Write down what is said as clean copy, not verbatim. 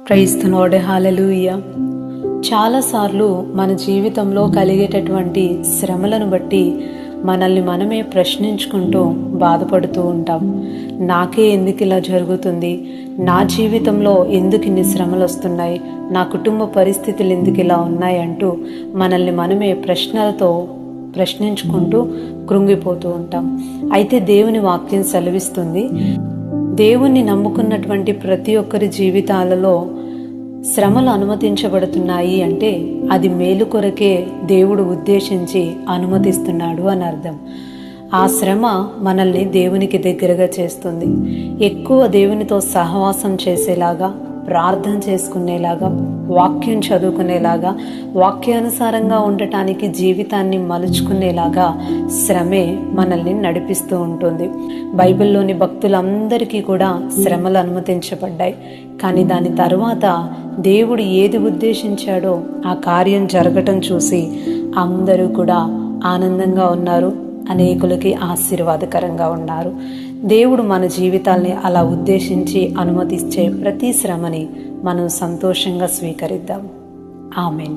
Praise the lord, హల్లెలూయా. చాలాసార్లు మన జీవితంలో కలిగేటటువంటి శ్రమలను బట్టి మనల్ని మనమే ప్రశ్నించుకుంటూ బాధపడుతూ ఉంటాం. నాకే ఎందుకు ఇలా జరుగుతుంది, నా జీవితంలో ఎందుకు ఇన్ని శ్రమలు వస్తున్నాయి, నా కుటుంబ పరిస్థితులు ఎందుకు ఇలా ఉన్నాయి అంటూ మనల్ని మనమే ప్రశ్నలతో ప్రశ్నించుకుంటూ కృంగిపోతూ ఉంటాం. అయితే దేవుని వాక్యం సెలవిస్తుంది, దేవుణ్ణి నమ్ముకున్నటువంటి ప్రతి ఒక్కరి జీవితాలలో శ్రమలు అనుమతించబడుతున్నాయి అంటే అది మేలు కొరకే దేవుడు ఉద్దేశించి అనుమతిస్తున్నాడు అని అర్థం. ఆ శ్రమ మనల్ని దేవునికి దగ్గరగా చేస్తుంది, ఎక్కువ దేవునితో సహవాసం చేసేలాగా, ప్రార్థన చేసుకునేలాగా, వాక్యం చదువుకునేలాగా, వాక్యానుసారంగా ఉండటానికి జీవితాన్ని మలుచుకునేలాగా శ్రమే మనల్ని నడిపిస్తూ ఉంటుంది. బైబిల్లోని భక్తులందరికీ కూడా శ్రమలు అనుమతించబడ్డాయి. కానీ దాని తర్వాత దేవుడు ఏది ఉద్దేశించాడో ఆ కార్యం జరగటం చూసి అందరూ కూడా ఆనందంగా ఉన్నారు, అనేకులకి ఆశీర్వాదకరంగా ఉన్నారు. దేవుడు మన జీవితాల్ని అలా ఉద్దేశించి అనుమతించే ప్రతి శ్రమని మనం సంతోషంగా స్వీకరిద్దాం. ఆమేన్.